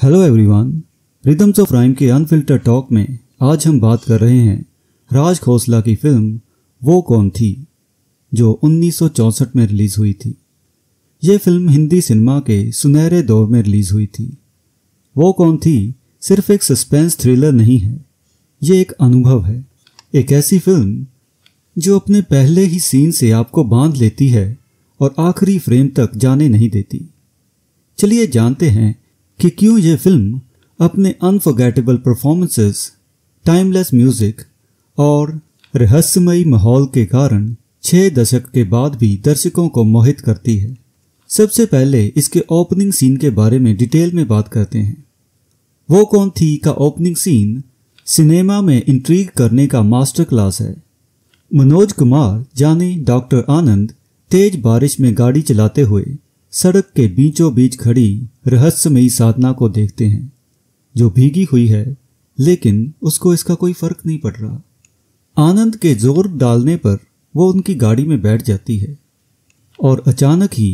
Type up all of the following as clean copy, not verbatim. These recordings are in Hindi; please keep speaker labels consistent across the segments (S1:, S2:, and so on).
S1: Hello everyone, rhythms of rhyme के अनफिल्टर टॉक में आज हम बात कर रहे हैं राज खोसला की फिल्म वो कौन थी, जो 1964 में रिलीज़ हुई थी। ये फिल्म हिंदी सिनेमा के सुनहरे दौर में रिलीज़ हुई थी। वो कौन थी सिर्फ एक सस्पेंस थ्रिलर नहीं है, ये एक अनुभव है। एक ऐसी फिल्म जो अपने पहले ही सीन से आपको बांध लेती है और आखिरी फ्रेम तक जाने नहीं देती। चलिए जानते हैं कि क्यों यह फिल्म अपने अनफॉरगेटेबल परफॉर्मेंसेस, टाइमलेस म्यूजिक और रहस्यमयी माहौल के कारण 6 दशक के बाद भी दर्शकों को मोहित करती है। सबसे पहले इसके ओपनिंग सीन के बारे में डिटेल में बात करते हैं। वो कौन थी का ओपनिंग सीन सिनेमा में इंट्रीग करने का मास्टर क्लास है। मनोज कुमार यानी डॉक्टर आनंद तेज बारिश में गाड़ी चलाते हुए सड़क के बीचों बीच खड़ी रहस्यमयी साधना को देखते हैं, जो भीगी हुई है लेकिन उसको इसका कोई फर्क नहीं पड़ रहा। आनंद के जोर डालने पर वो उनकी गाड़ी में बैठ जाती है और अचानक ही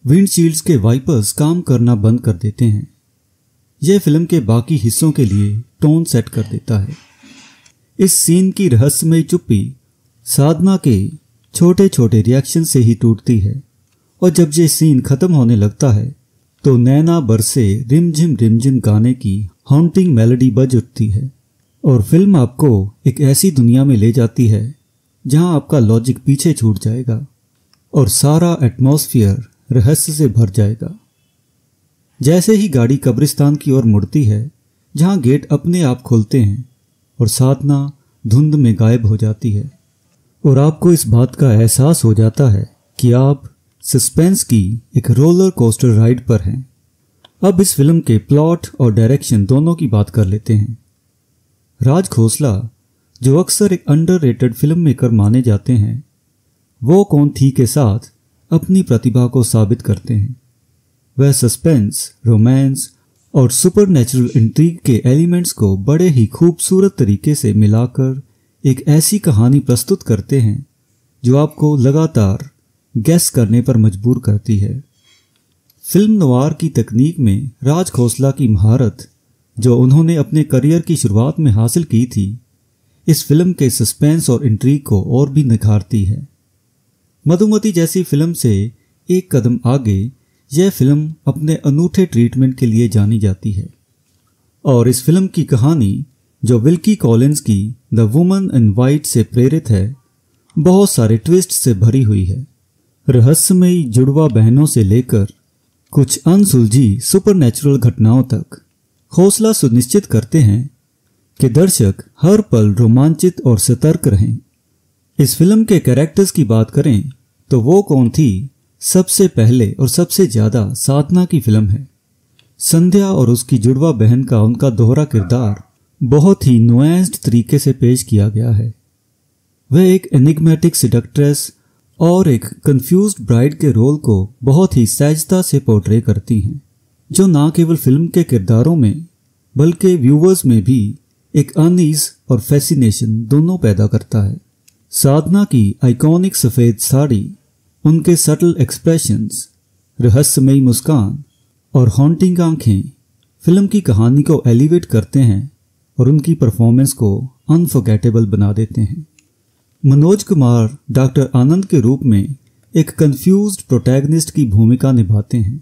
S1: विंडशील्ड्स के वाइपर्स काम करना बंद कर देते हैं। यह फिल्म के बाकी हिस्सों के लिए टोन सेट कर देता है। इस सीन की रहस्यमयी चुप्पी साधना के छोटे छोटे रिएक्शन से ही टूटती है और जब ये सीन खत्म होने लगता है तो नैना बरसे रिमझिम गाने की हॉन्टिंग मेलोडी बज उठती है और फिल्म आपको एक ऐसी दुनिया में ले जाती है जहां आपका लॉजिक पीछे छूट जाएगा और सारा एटमॉस्फेयर रहस्य से भर जाएगा। जैसे ही गाड़ी कब्रिस्तान की ओर मुड़ती है जहां गेट अपने आप खुलते हैं और साधना धुंध में गायब हो जाती है और आपको इस बात का एहसास हो जाता है कि आप सस्पेंस की एक रोलर कोस्टर राइड पर हैं। अब इस फिल्म के प्लॉट और डायरेक्शन दोनों की बात कर लेते हैं। राज खोसला, जो अक्सर एक अंडररेटेड फिल्म मेकर माने जाते हैं, वो कौन थी के साथ अपनी प्रतिभा को साबित करते हैं। वह सस्पेंस, रोमांस और सुपरनैचुरल इंट्रीग के एलिमेंट्स को बड़े ही खूबसूरत तरीके से मिलाकर एक ऐसी कहानी प्रस्तुत करते हैं जो आपको लगातार गैस करने पर मजबूर करती है। फिल्म नवार की तकनीक में राज खोसला की महारत, जो उन्होंने अपने करियर की शुरुआत में हासिल की थी, इस फिल्म के सस्पेंस और इंट्रीग को और भी निखारती है। मधुमती जैसी फिल्म से एक कदम आगे यह फिल्म अपने अनूठे ट्रीटमेंट के लिए जानी जाती है और इस फिल्म की कहानी, जो विल्की कॉलिंस की द वुमन इन वाइट से प्रेरित है, बहुत सारे ट्विस्ट से भरी हुई है। रहस्यमयी जुड़वा बहनों से लेकर कुछ अनसुलझी सुपरनैचुरल घटनाओं तक खोसला सुनिश्चित करते हैं कि दर्शक हर पल रोमांचित और सतर्क रहें। इस फिल्म के कैरेक्टर्स की बात करें तो वो कौन थी सबसे पहले और सबसे ज्यादा साधना की फिल्म है। संध्या और उसकी जुड़वा बहन का उनका दोहरा किरदार बहुत ही नुआंस्ड तरीके से पेश किया गया है। वह एक एनिग्मेटिक सिडक्ट्रेस और एक कंफ्यूज्ड ब्राइड के रोल को बहुत ही सहजता से पोर्ट्रे करती हैं, जो ना केवल फिल्म के किरदारों में बल्कि व्यूवर्स में भी एक अनईज और फैसिनेशन दोनों पैदा करता है। साधना की आइकॉनिक सफ़ेद साड़ी, उनके सटल एक्सप्रेशंस, रहस्यमयी मुस्कान और हॉन्टिंग आंखें फिल्म की कहानी को एलिवेट करते हैं और उनकी परफॉर्मेंस को अनफॉरगेटेबल बना देते हैं। मनोज कुमार डॉक्टर आनंद के रूप में एक कंफ्यूज्ड प्रोटैगनिस्ट की भूमिका निभाते हैं।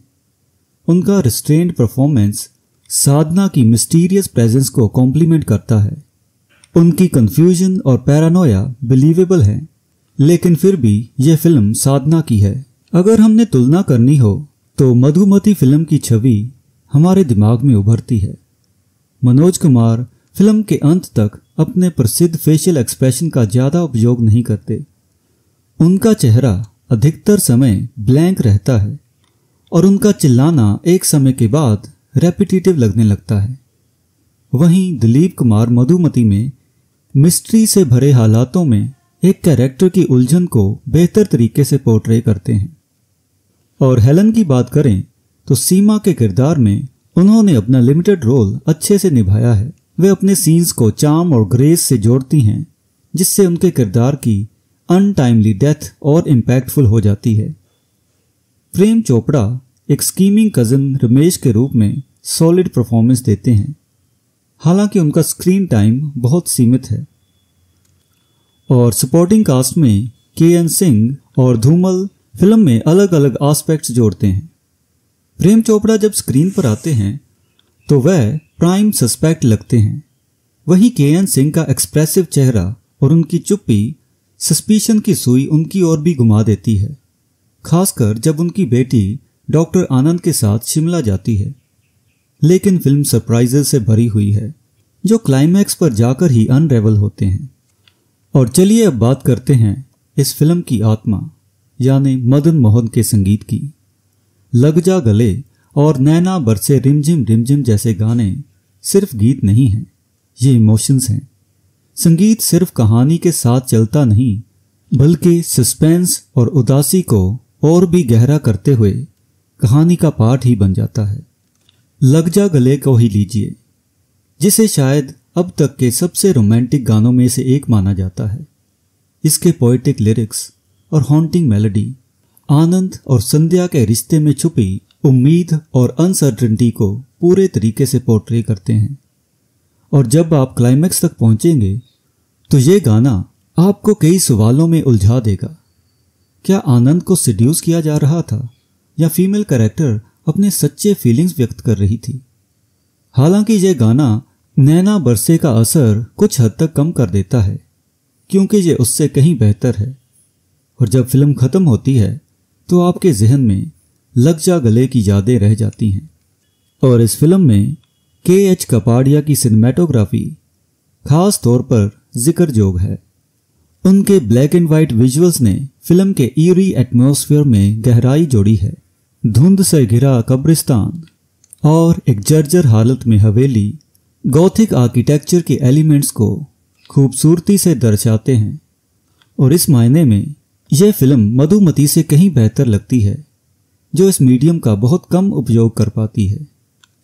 S1: उनका रिस्ट्रेन्ड परफॉर्मेंस साधना की मिस्टीरियस प्रेजेंस को कॉम्प्लीमेंट करता है। उनकी कंफ्यूजन और पैरानोया बिलीवेबल है, लेकिन फिर भी यह फिल्म साधना की है। अगर हमने तुलना करनी हो तो मधुमती फिल्म की छवि हमारे दिमाग में उभरती है। मनोज कुमार फिल्म के अंत तक अपने प्रसिद्ध फेशियल एक्सप्रेशन का ज्यादा उपयोग नहीं करते। उनका चेहरा अधिकतर समय ब्लैंक रहता है और उनका चिल्लाना एक समय के बाद रेपिटेटिव लगने लगता है। वहीं दिलीप कुमार मधुमती में मिस्ट्री से भरे हालातों में एक कैरेक्टर की उलझन को बेहतर तरीके से पोर्ट्रे करते हैं। और हेलन की बात करें तो सीमा के किरदार में उन्होंने अपना लिमिटेड रोल अच्छे से निभाया है। वे अपने सीन्स को चार्म और ग्रेस से जोड़ती हैं, जिससे उनके किरदार की अनटाइमली डेथ और इम्पैक्टफुल हो जाती है। प्रेम चोपड़ा एक स्कीमिंग कज़न रमेश के रूप में सॉलिड परफॉर्मेंस देते हैं, हालांकि उनका स्क्रीन टाइम बहुत सीमित है। और सपोर्टिंग कास्ट में के.एन. सिंह और धूमल फिल्म में अलग अलग एस्पेक्ट्स जोड़ते हैं। प्रेम चोपड़ा जब स्क्रीन पर आते हैं तो वह प्राइम सस्पेक्ट लगते हैं, वहीं के.एन. सिंह का एक्सप्रेसिव चेहरा और उनकी चुप्पी सस्पिशन की सुई उनकी ओर भी घुमा देती है, खासकर जब उनकी बेटी डॉक्टर आनंद के साथ शिमला जाती है। लेकिन फिल्म सरप्राइजेस से भरी हुई है जो क्लाइमैक्स पर जाकर ही अनरेवल होते हैं। और चलिए अब बात करते हैं इस फिल्म की आत्मा यानी मदन मोहन के संगीत की। लग जा गले और नैना बरसे रिमझिम रिमझिम जैसे गाने सिर्फ गीत नहीं हैं, ये इमोशंस हैं। संगीत सिर्फ कहानी के साथ चलता नहीं, बल्कि सस्पेंस और उदासी को और भी गहरा करते हुए कहानी का पार्ट ही बन जाता है। लग जा गले को ही लीजिए, जिसे शायद अब तक के सबसे रोमांटिक गानों में से एक माना जाता है। इसके पोएटिक लिरिक्स और हॉन्टिंग मेलोडी आनंद और संध्या के रिश्ते में छुपी उम्मीद और अनसर्टेनिटी को पूरे तरीके से पोर्ट्रे करते हैं। और जब आप क्लाइमैक्स तक पहुंचेंगे तो ये गाना आपको कई सवालों में उलझा देगा। क्या आनंद को सिड्यूस किया जा रहा था या फीमेल कैरेक्टर अपने सच्चे फीलिंग्स व्यक्त कर रही थी? हालांकि यह गाना नैना बरसे का असर कुछ हद तक कम कर देता है, क्योंकि ये उससे कहीं बेहतर है। और जब फिल्म खत्म होती है तो आपके जहन में लग जा गले की यादें रह जाती हैं। और इस फिल्म में के.एच. कपाड़िया की सिनेमेटोग्राफी खास तौर पर जिक्रजोग है। उनके ब्लैक एंड व्हाइट विजुअल्स ने फिल्म के ईरी एटमॉस्फेयर में गहराई जोड़ी है। धुंध से घिरा कब्रिस्तान और एक जर्जर हालत में हवेली गॉथिक आर्किटेक्चर के एलिमेंट्स को खूबसूरती से दर्शाते हैं। और इस मायने में यह फिल्म मधुमती से कहीं बेहतर लगती है, जो इस मीडियम का बहुत कम उपयोग कर पाती है।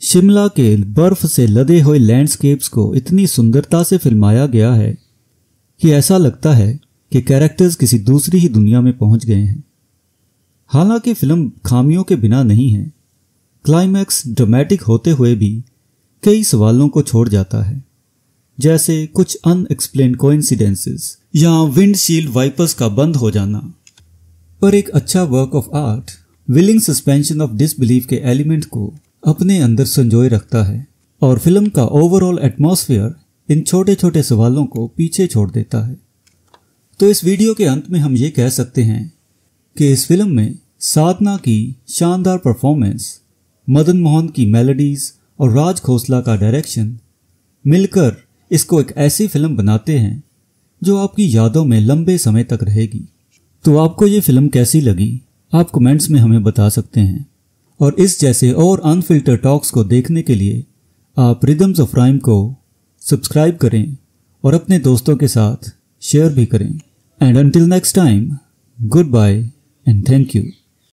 S1: शिमला के बर्फ से लदे हुए लैंडस्केप्स को इतनी सुंदरता से फिल्माया गया है कि ऐसा लगता है कि कैरेक्टर्स किसी दूसरी ही दुनिया में पहुंच गए हैं। हालांकि फिल्म खामियों के बिना नहीं है। क्लाइमैक्स ड्रामेटिक होते हुए भी कई सवालों को छोड़ जाता है, जैसे कुछ अनएक्सप्लेन्ड कोइंसिडेंसेस या विंडशील्ड वाइपर्स का बंद हो जाना। पर एक अच्छा work of art willing suspension of disbelief के एलिमेंट को अपने अंदर संजोए रखता है और फिल्म का ओवरऑल एटमॉस्फेयर इन छोटे छोटे सवालों को पीछे छोड़ देता है। तो इस वीडियो के अंत में हम ये कह सकते हैं कि इस फिल्म में साधना की शानदार परफॉर्मेंस, मदन मोहन की मेलोडीज और राज खोसला का डायरेक्शन मिलकर इसको एक ऐसी फिल्म बनाते हैं जो आपकी यादों में लंबे समय तक रहेगी। तो आपको ये फिल्म कैसी लगी आप कमेंट्स में हमें बता सकते हैं। और इस जैसे और अनफिल्टर टॉक्स को देखने के लिए आप रिदम्स ऑफ राइम को सब्सक्राइब करें और अपने दोस्तों के साथ शेयर भी करें। And until next time, goodbye and thank you.